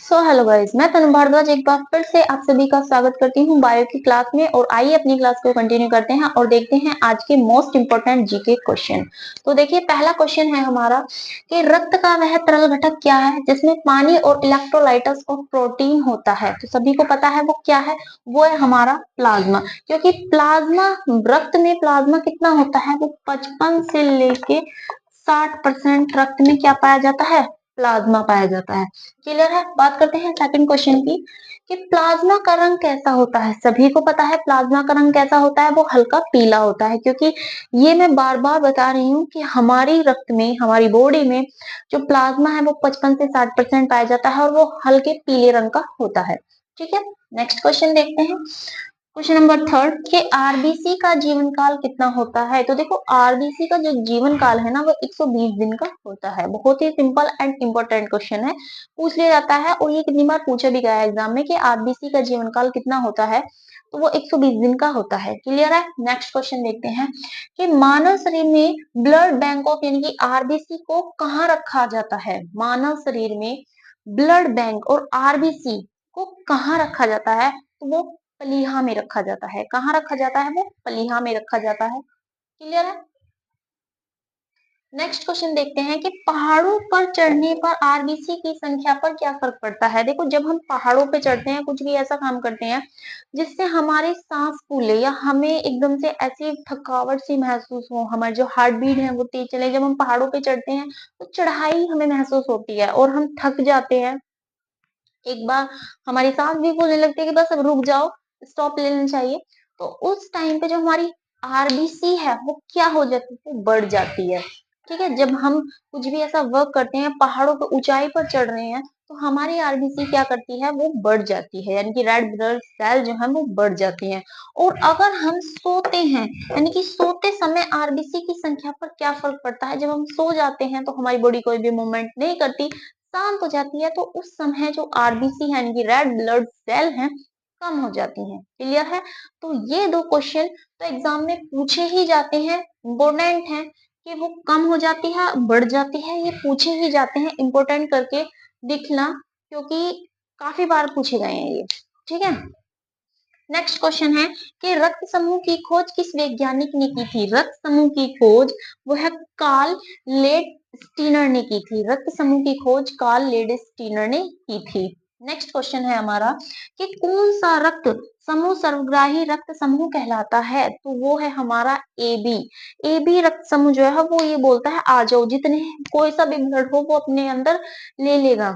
Hello guys, मैं तनु भारद्वाज एक बार फिर से आप सभी का स्वागत करती हूँ बायो की क्लास में। और आइए अपनी क्लास को कंटिन्यू करते हैं और देखते हैं आज के मोस्ट इंपोर्टेंट जीके क्वेश्चन। तो देखिए, पहला क्वेश्चन है हमारा कि रक्त का वह तरल घटक क्या है जिसमें पानी और इलेक्ट्रोलाइट्स और प्रोटीन होता है। तो सभी को पता है वो क्या है, वो है हमारा प्लाज्मा। क्योंकि प्लाज्मा, रक्त में प्लाज्मा कितना होता है, वो 55 से लेके 60% रक्त में क्या पाया जाता है, प्लाज्मा पाया जाता है। क्लियर है। बात करते हैं सेकंड क्वेश्चन की कि प्लाज्मा का रंग कैसा होता है। सभी को पता है प्लाज्मा का रंग कैसा होता है, वो हल्का पीला होता है। क्योंकि ये मैं बार बार बता रही हूँ कि हमारी रक्त में, हमारी बॉडी में जो प्लाज्मा है वो 55 से 60% पाया जाता है और वो हल्के पीले रंग का होता है। ठीक है, नेक्स्ट क्वेश्चन देखते हैं। क्वेश्चन नंबर थर्ड कि आरबीसी का जीवन काल कितना होता है। तो देखो, आरबीसी का जो जीवन काल है ना, वो 120 दिन का होता है। बहुत ही सिंपल एंड इम्पोर्टेंट क्वेश्चन है, पूछ लिया जाता है और ये कितनी बार पूछा भी गया है एग्जाम में कि आरबीसी का जीवन काल कितना होता है। तो वो 120 दिन का होता है। क्लियर है। नेक्स्ट क्वेश्चन देखते हैं कि मानव शरीर में ब्लड बैंक ऑफ यानी कि आरबीसी को कहाँ रखा जाता है। मानव शरीर में ब्लड बैंक और आरबीसी को कहाँ रखा जाता है, तो वो पलीहा में रखा जाता है। कहाँ रखा जाता है, वो पलीहा में रखा जाता है। क्लियर है। नेक्स्ट क्वेश्चन देखते हैं कि पहाड़ों पर चढ़ने पर आरबीसी की संख्या पर क्या फर्क पड़ता है। देखो, जब हम पहाड़ों पे चढ़ते हैं, कुछ भी ऐसा काम करते हैं जिससे हमारे सांस फूले या हमें एकदम से ऐसी थकावट सी महसूस हो, हमारी जो हार्ट बीट है वो तेज चले, जब हम पहाड़ों पे चढ़ते हैं तो चढ़ाई हमें महसूस होती है और हम थक जाते हैं। एक बार हमारी सांस भी फूलने लगती है कि बस अब रुक जाओ, स्टॉप ले लेना चाहिए। तो उस टाइम पे जो हमारी आरबीसी है वो क्या हो जाती है, वो बढ़ जाती है। ठीक है, जब हम कुछ भी ऐसा वर्क करते हैं, पहाड़ों पे ऊंचाई पर चढ़ रहे हैं, तो हमारी आरबीसी क्या करती है, वो बढ़ जाती है। यानी कि रेड ब्लड सेल जो है वो बढ़ जाती हैं। और अगर हम सोते हैं, यानी कि सोते समय आरबीसी की संख्या पर क्या फर्क पड़ता है। जब हम सो जाते हैं तो हमारी बॉडी कोई भी मूवमेंट नहीं करती, शांत हो जाती है, तो उस समय जो आरबीसी है यानी कि रेड ब्लड सेल है, कम हो जाती हैं। क्लियर है। तो ये दो क्वेश्चन तो एग्जाम में पूछे ही जाते हैं, इम्पोर्टेंट है कि वो कम हो जाती है, बढ़ जाती है, ये पूछे ही जाते हैं। इम्पोर्टेंट करके दिखना, क्योंकि काफी बार पूछे गए हैं ये। ठीक है। नेक्स्ट क्वेश्चन है कि रक्त समूह की खोज किस वैज्ञानिक ने की थी। रक्त समूह की खोज वो है कार्ल लेडस्टीनर ने की थी। रक्त समूह की खोज कार्ल लेडस्टीनर ने की थी। नेक्स्ट क्वेश्चन है हमारा कि कौन सा रक्त समूह सर्वग्राही रक्त समूह कहलाता है। तो वो है हमारा ए बी। ए बी रक्त समूह जो है वो ये बोलता है आ जाओ, जितने कोई सा भी ब्लड हो वो अपने अंदर ले लेगा।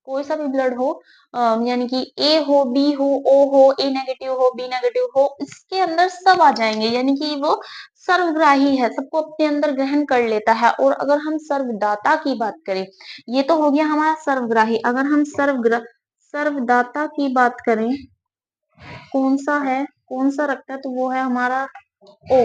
कोई सा भी ब्लड हो, यानी कि ए हो, बी हो, ओ हो, ए नेगेटिव हो, बी नेगेटिव हो, इसके अंदर सब आ जाएंगे। यानी कि वो सर्वग्राही है, सबको अपने अंदर ग्रहण कर लेता है। और अगर हम सर्वदाता की बात करें, ये तो हो गया हमारा सर्वग्राही। अगर हम सर्वदाता की बात करें, कौन सा है, कौन सा रखता है, तो वो है हमारा ओ।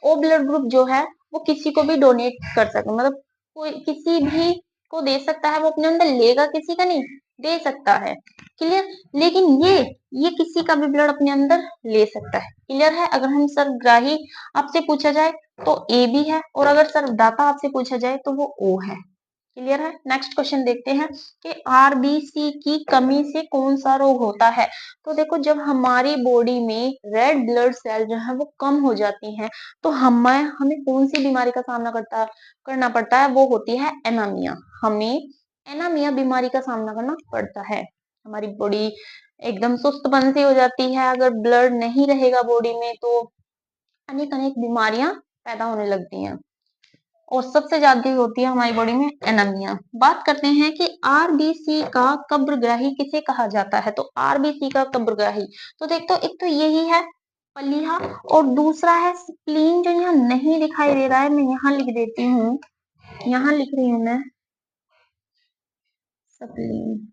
ओ ब्लड ग्रुप जो है वो किसी को भी डोनेट कर सकता है, मतलब कोई किसी भी को दे सकता है। वो अपने अंदर लेगा, किसी का नहीं, दे सकता है। क्लियर। लेकिन ये किसी का भी ब्लड अपने अंदर ले सकता है। क्लियर है। अगर हम सर्वग्राही आपसे पूछा जाए तो ए बी है, और अगर सर्वदाता आपसे पूछा जाए तो वो ओ है। क्लियर है। नेक्स्ट क्वेश्चन देखते हैं कि आरबीसी की कमी से कौन सा रोग होता है। तो देखो, जब हमारी बॉडी में रेड ब्लड सेल जो है वो कम हो जाती हैं, तो हमें कौन सी बीमारी का सामना करना पड़ता है, वो होती है एनीमिया। हमें एनीमिया बीमारी का सामना करना पड़ता है। हमारी बॉडी एकदम सुस्तपन सी हो जाती है। अगर ब्लड नहीं रहेगा बॉडी में तो अनेक अनेक बीमारियां पैदा होने लगती हैं, और सबसे ज्यादा होती है हमारी बॉडी में एनीमिया। बात करते हैं कि आरबीसी का कब्रग्राही किसे कहा जाता है। तो आरबीसी का कब्रग्राही, तो देख, तो एक तो यही है पलीहा, और दूसरा है स्प्लीन, जो यहाँ नहीं दिखाई दे रहा है, मैं यहाँ लिख देती हूँ, यहाँ लिख रही हूँ मैं स्प्लीन।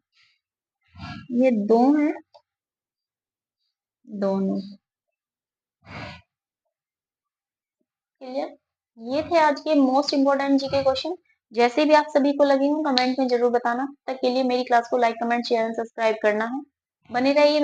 ये दो हैं, दोनों। क्लियर। ये थे आज के मोस्ट इंपोर्टेंट जीके क्वेश्चन। जैसे भी आप सभी को लगे हों, कमेंट में जरूर बताना। तब तक के लिए मेरी क्लास को like, comment, share and subscribe करना है। बने रहिए।